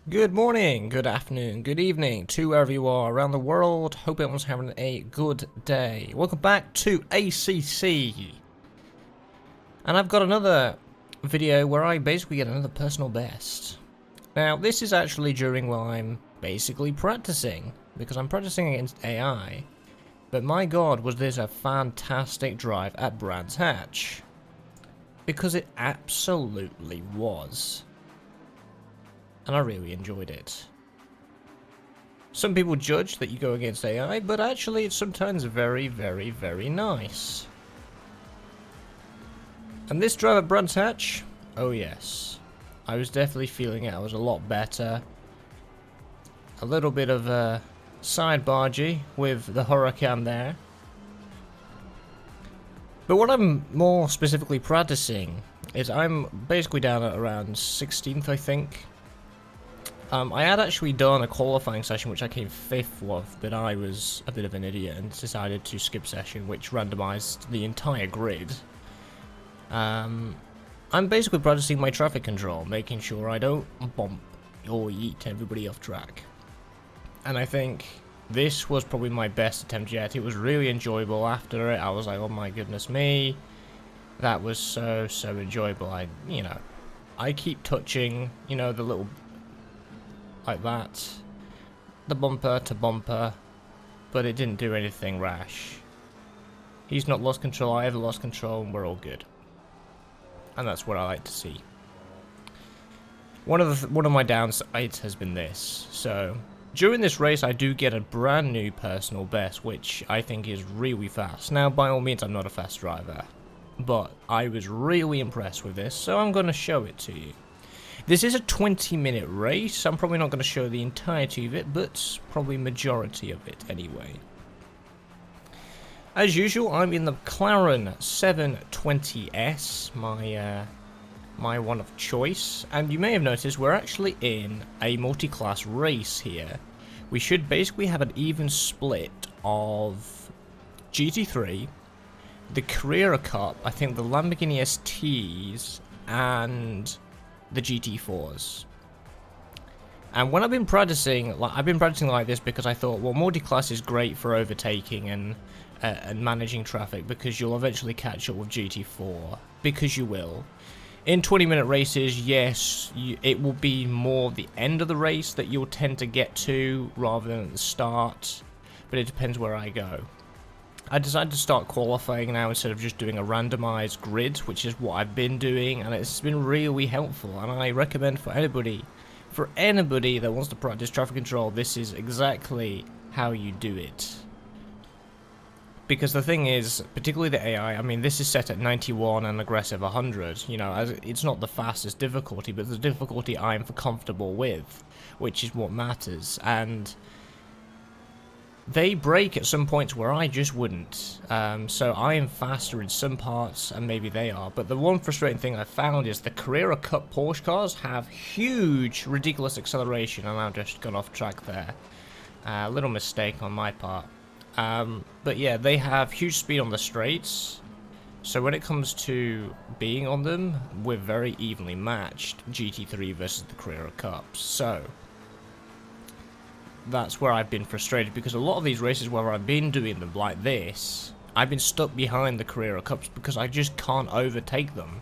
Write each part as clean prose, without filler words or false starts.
Good morning, good afternoon, good evening to wherever you are around the world. Hope everyone's having a good day. Welcome back to ACC. And I've got another video where I basically get another personal best. Now, this is actually during while I'm basically practicing, because I'm practicing against AI. But my god, was this a fantastic drive at Brands Hatch. Because it absolutely was. And I really enjoyed it. Some people judge that you go against AI, but actually it's sometimes very, very, very nice. And this drive at Brands Hatch, oh yes. I was definitely feeling it, I was a lot better. A little bit of a side bargee with the Huracan there. But what I'm more specifically practicing is I'm basically down at around 16th, I think. I had actually done a qualifying session which I came 5th with, but I was a bit of an idiot and decided to skip session, which randomized the entire grid. I'm basically practicing my traffic control, making sure I don't bump or yeet everybody off track. And I think this was probably my best attempt yet. It was really enjoyable. After it, I was like, oh my goodness me. That was so enjoyable. I keep touching, the little like that, the bumper to bumper, but it didn't do anything rash. He's not lost control, I haven't lost control, and we're all good. And that's what I like to see. One of my downsides has been this. So during this race, I do get a brand new personal best, which I think is really fast. Now, by all means, I'm not a fast driver, but I was really impressed with this, so I'm going to show it to you. This is a 20-minute race. I'm probably not going to show the entirety of it, but probably majority of it anyway. As usual, I'm in the McLaren 720S, my one of choice. And you may have noticed we're actually in a multi-class race here. We should basically have an even split of GT3, the Carrera Cup, I think the Lamborghini STs, and the GT4s. And when I've been practicing like this because I thought, well, multi-class is great for overtaking and managing traffic, because you'll eventually catch up with GT4, because you will. In 20-minute races, yes, it will be more the end of the race that you'll tend to get to rather than at the start, but it depends where I go. I decided to start qualifying now instead of just doing a randomized grid, which is what I've been doing, and it's been really helpful, and I recommend for anybody that wants to practice traffic control, this is exactly how you do it. Because the thing is, particularly the AI, I mean, this is set at 91 and aggressive 100, as it's not the fastest difficulty, but the difficulty I'm comfortable with, which is what matters, and they break at some points where I just wouldn't. So I am faster in some parts, and maybe they are. But the one frustrating thing I found is the Carrera Cup Porsche cars have huge, ridiculous acceleration, and I've just gone off track there. A little mistake on my part. But yeah, they have huge speed on the straights. So when it comes to being on them, we're very evenly matched, GT3 versus the Carrera Cups. So that's where I've been frustrated, because a lot of these races where I've been doing them like this, I've been stuck behind the Carrera Cups because I just can't overtake them.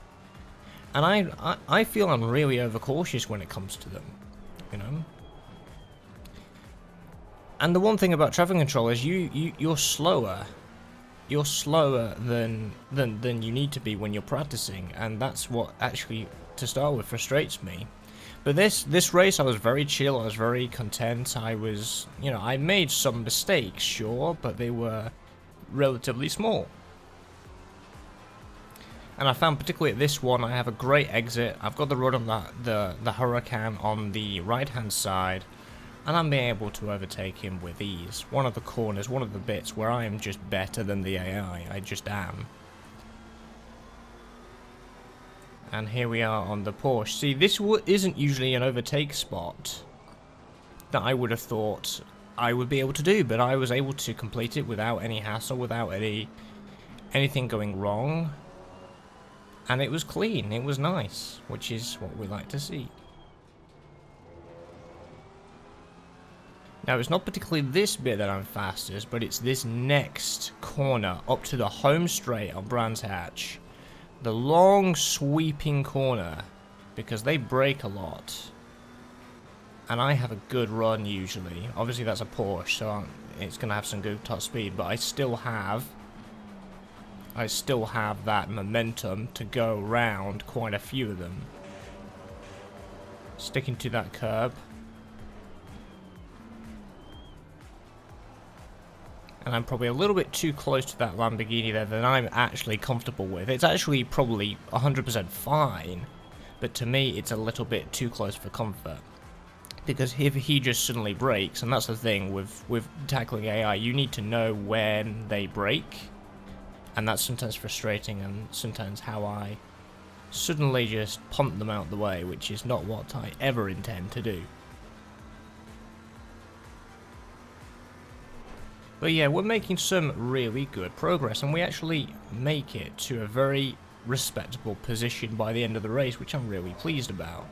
And I feel I'm really overcautious when it comes to them, And the one thing about traffic control is you're slower. You're slower than you need to be when you're practicing, and that's what actually, to start with, frustrates me. But this race, I was very chill, I was very content, I was, I made some mistakes, sure, but they were relatively small. And I found particularly at this one, I have a great exit, I've got the road on the Huracan on the right hand side, and I'm being able to overtake him with ease. One of the corners, one of the bits where I am just better than the AI, I just am. And here we are on the Porsche. See, this isn't usually an overtake spot that I would have thought I would be able to do, but I was able to complete it without any hassle, without anything going wrong. And it was clean, it was nice, which is what we like to see. Now, it's not particularly this bit that I'm fastest, but it's this next corner up to the home straight on Brands Hatch. The long sweeping corner, because they brake a lot. And I have a good run usually. Obviously that's a Porsche, so it's going to have some good top speed, but I still have that momentum to go around quite a few of them. Sticking to that curb. And I'm probably a little bit too close to that Lamborghini there than I'm actually comfortable with. It's actually probably 100% fine, but to me it's a little bit too close for comfort. Because if he just suddenly brakes, and that's the thing with tackling AI, you need to know when they brake. And that's sometimes frustrating, and sometimes how I suddenly just punt them out the way, which is not what I ever intend to do. But yeah, we're making some really good progress, and we actually make it to a very respectable position by the end of the race, which I'm really pleased about.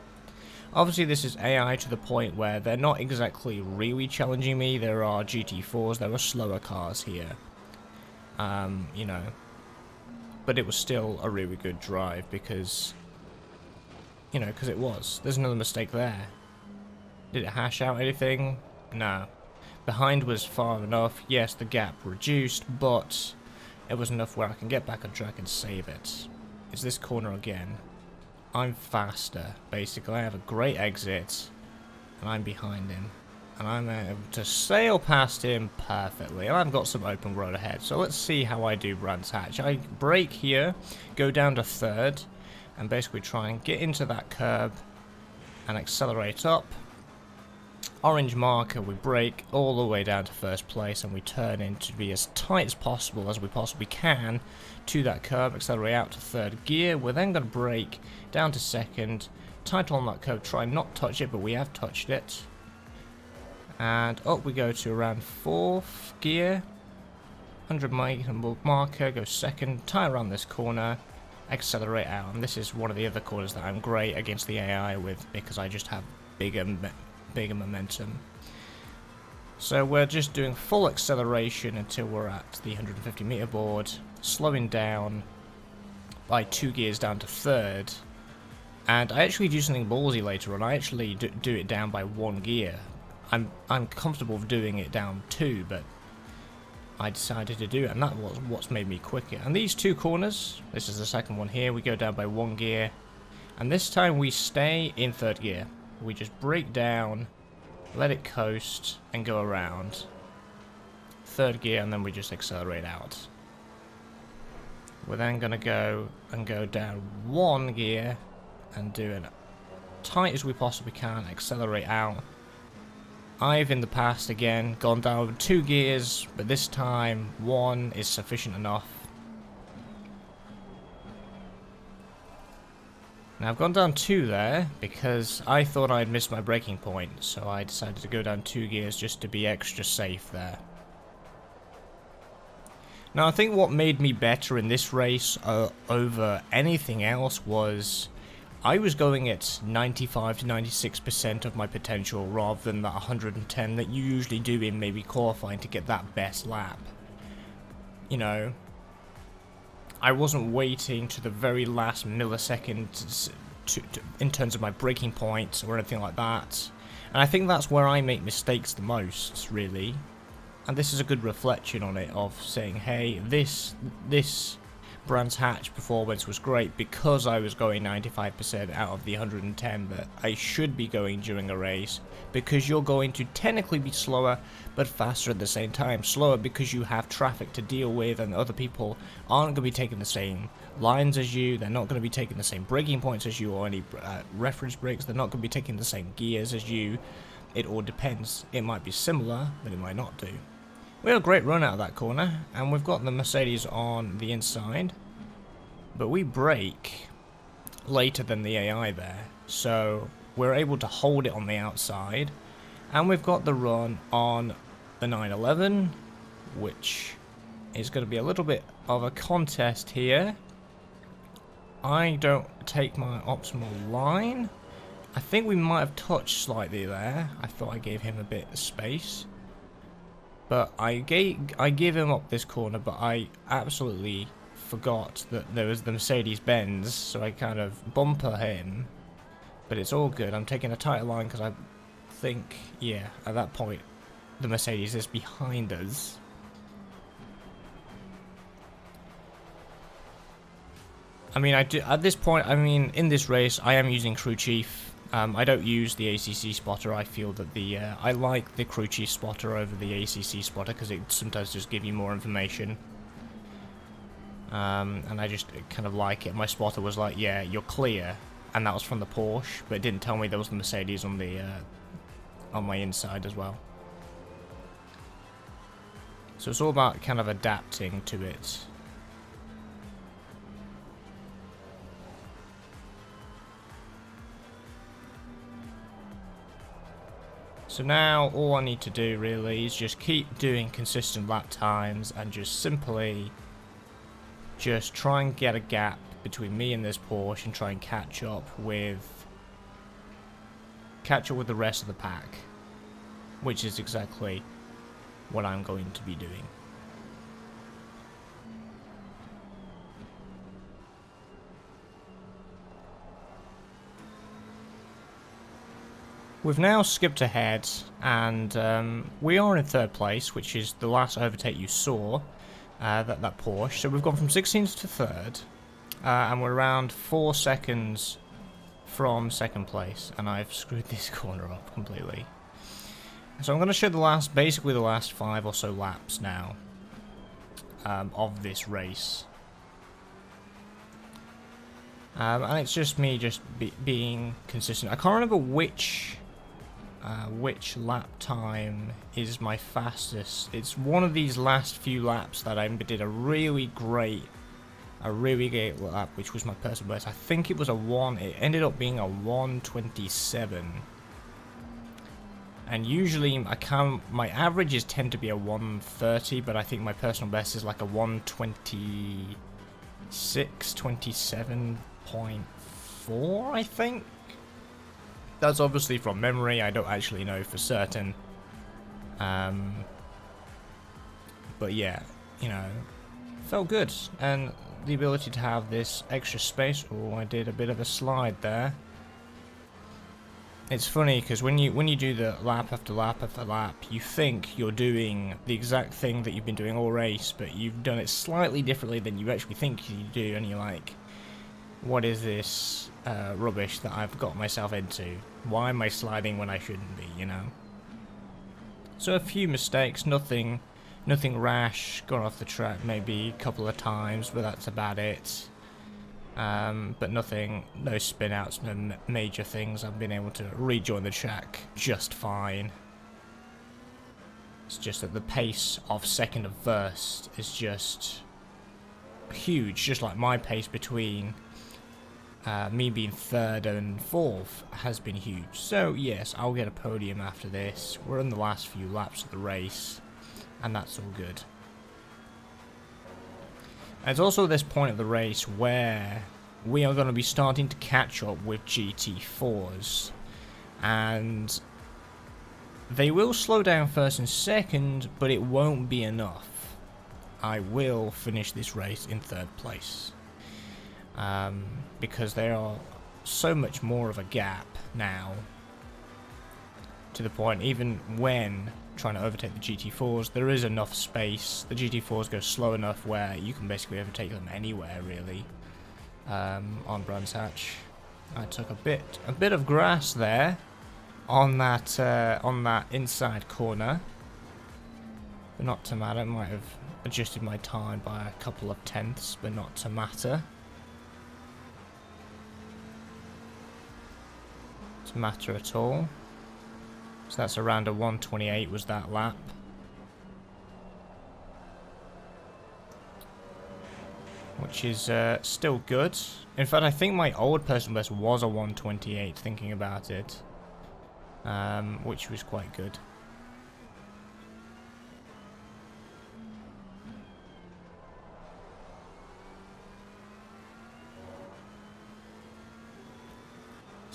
Obviously this is AI to the point where they're not exactly really challenging me. There are GT4s, there are slower cars here. You know. But it was still a really good drive because, you know, because it was. There's another mistake there. Did it hash out anything? No. Behind was far enough. Yes, the gap reduced, but it was enough where I can get back on track and save it. It's this corner again. I'm faster, basically. I have a great exit, and I'm behind him. And I'm able to sail past him perfectly. And I've got some open road ahead, so let's see how I do Brands Hatch. I brake here, go down to third, and basically try and get into that curb and accelerate up. Orange marker, we brake all the way down to first place, and we turn in to be as tight as possible as we possibly can to that curb, accelerate out to third gear. We're then going to brake down to second, tight on that curb, try not to touch it, but we have touched it. And up we go to around fourth gear, 100 marker, go second, tie around this corner, accelerate out. And this is one of the other corners that I'm great against the AI with, because I just have bigger momentum. So we're just doing full acceleration until we're at the 150 meter board, slowing down by 2 gears down to third. And I actually do something ballsy later on. I actually do it down by 1 gear. I'm comfortable with doing it down 2, but I decided to do it, and that was what's made me quicker. And these 2 corners, this is the second one here, we go down by 1 gear, and this time we stay in third gear. We just brake down, let it coast, and go around. Third gear, and then we just accelerate out. We're then going to go down 1 gear and do it tight as we possibly can, accelerate out. I've in the past again gone down 2 gears, but this time 1 is sufficient enough. Now I've gone down 2 there because I thought I'd missed my braking point, so I decided to go down 2 gears just to be extra safe there. Now I think what made me better in this race over anything else was I was going at 95 to 96% of my potential rather than that 110 that you usually do in maybe qualifying to get that best lap. You know, I wasn't waiting to the very last millisecond in terms of my braking points or anything like that. And I think that's where I make mistakes the most, really. And this is a good reflection on it, of saying, hey, this Brands Hatch performance was great because I was going 95% out of the 110 that I should be going during a race, because you're going to technically be slower but faster at the same time. Slower because you have traffic to deal with and other people aren't going to be taking the same lines as you, they're not going to be taking the same braking points as you or any reference brakes, they're not going to be taking the same gears as you. It all depends. It might be similar, but it might not do. We had a great run out of that corner, and we've got the Mercedes on the inside, but we brake later than the AI there, so we're able to hold it on the outside, and we've got the run on the 911, which is going to be a little bit of a contest here. I don't take my optimal line, I think we might have touched slightly there. I thought I gave him a bit of space. But I gave him up this corner, but I absolutely forgot that there was the Mercedes-Benz, so I kind of bumper him. But it's all good. I'm taking a tighter line because I think, yeah, at that point, the Mercedes is behind us. I mean, at this point, I mean, in this race, I am using crew chief. I don't use the ACC spotter. I feel that I like the crew chief spotter over the ACC spotter because it sometimes just gives you more information. And I just kind of like it. My spotter was like, yeah, you're clear, and that was from the Porsche, but it didn't tell me there was the Mercedes on the on my inside as well. So it's all about kind of adapting to it. So now all I need to do really is just keep doing consistent lap times and just simply just try and get a gap between me and this Porsche and try and catch up with the rest of the pack, which is exactly what I'm going to be doing. We've now skipped ahead, and we are in third place, which is the last overtake you saw, that Porsche. So we've gone from 16th to third, and we're around 4 seconds from second place, and I've screwed this corner up completely. So I'm going to show basically the last 5 or so laps now of this race. And it's just me being consistent. I can't remember which lap time is my fastest. It's one of these last few laps that I did a really great lap, which was my personal best. I think it was it ended up being a 1:27. And usually my averages tend to be a 1:30, but I think my personal best is like a 1:26, 27.4, I think. That's obviously from memory. I don't actually know for certain. But yeah, you know, felt good. And the ability to have this extra space. Oh, I did a bit of a slide there. It's funny because when you do the lap after lap after lap, you think you're doing the exact thing that you've been doing all race, but you've done it slightly differently than you actually think you do, and you're like, what is this rubbish that I've got myself into? Why am I sliding when I shouldn't be, you know? So a few mistakes, nothing rash, gone off the track maybe a couple of times, but that's about it. But no spin outs, no major things. I've been able to rejoin the track just fine. It's just that the pace of second and first is just huge, just like my pace between me being third and fourth has been huge. So yes, I'll get a podium after this. We're in the last few laps of the race, and that's all good. And it's also this point of the race where we are going to be starting to catch up with GT4s, and they will slow down first and second, but it won't be enough. I will finish this race in third place. Because there are so much more of a gap now, to the point even when trying to overtake the GT4s, there is enough space. The GT4s go slow enough where you can basically overtake them anywhere really. On Brands Hatch, I took a bit of grass there on that inside corner, but not to matter. Might have adjusted my time by a couple of tenths, but not to matter. Matter at all. So that's around a 1:28 was that lap. Which is still good. In fact, I think my old personal best was a 1:28 thinking about it. Which was quite good.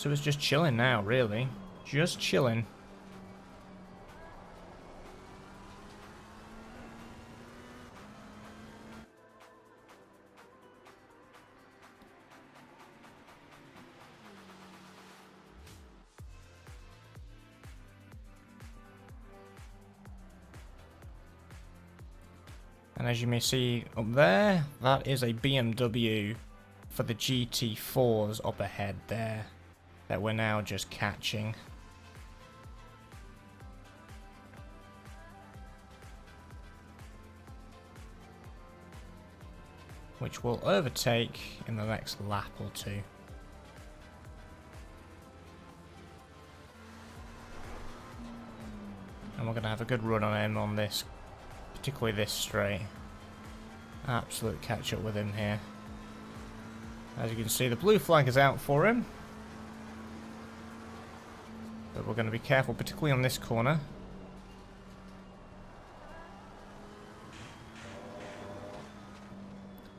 of us just chilling now, really. Just chilling. And as you may see up there, that is a BMW for the GT4s up ahead there that we're now just catching. Which we'll overtake in the next lap or two. And we're going to have a good run on him on this, particularly this straight. Absolute catch up with him here. As you can see, the blue flag is out for him. But we're going to be careful, particularly on this corner.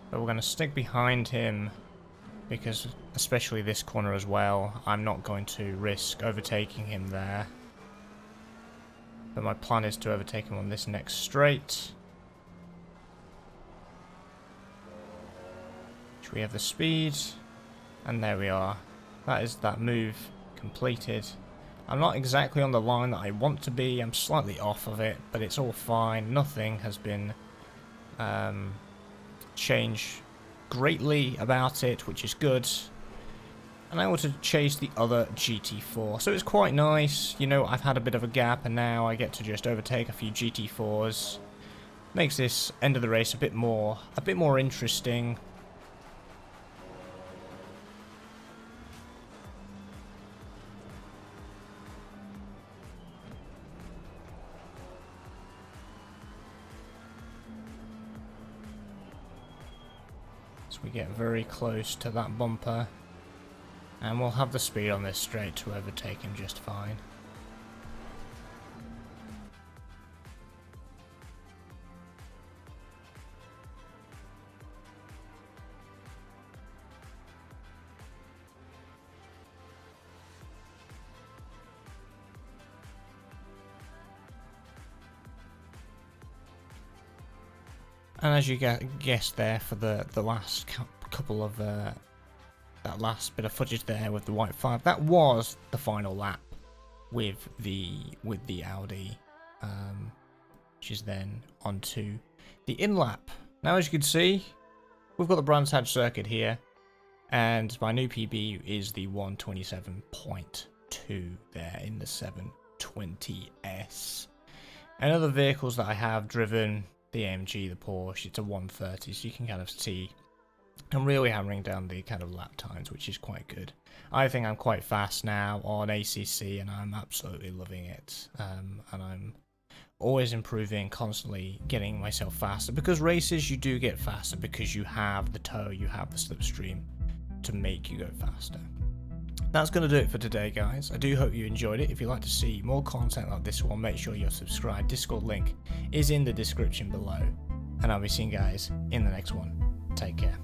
But we're going to stick behind him because, especially this corner as well, I'm not going to risk overtaking him there. But my plan is to overtake him on this next straight. Which we have the speed. And there we are. That is that move completed. I'm not exactly on the line that I want to be. I'm slightly off of it, but it's all fine. Nothing has been changed greatly about it, which is good. And I want to chase the other GT4. So it's quite nice. You know, I've had a bit of a gap and now I get to just overtake a few GT4s. Makes this end of the race a bit more interesting. So we get very close to that bumper. And we'll have the speed on this straight to overtake him just fine. And as you guessed there, for the last couple of that last bit of footage there with the white 5, that was the final lap with the Audi, which is then onto the in lap. Now, as you can see, we've got the Brands Hatch circuit here, and my new PB is the 127.2 there in the 720S. And other vehicles that I have driven, the AMG, the Porsche, it's a 130, so you can kind of see I'm really hammering down the kind of lap times, which is quite good. I think I'm quite fast now on ACC, and I'm absolutely loving it. And I'm always improving, constantly getting myself faster, because races you do get faster because you have the tow, you have the slipstream to make you go faster. That's going to do it for today, guys. I do hope you enjoyed it. If you'd like to see more content like this one, make sure you're subscribed. Discord link is in the description below. And I'll be seeing you guys in the next one. Take care.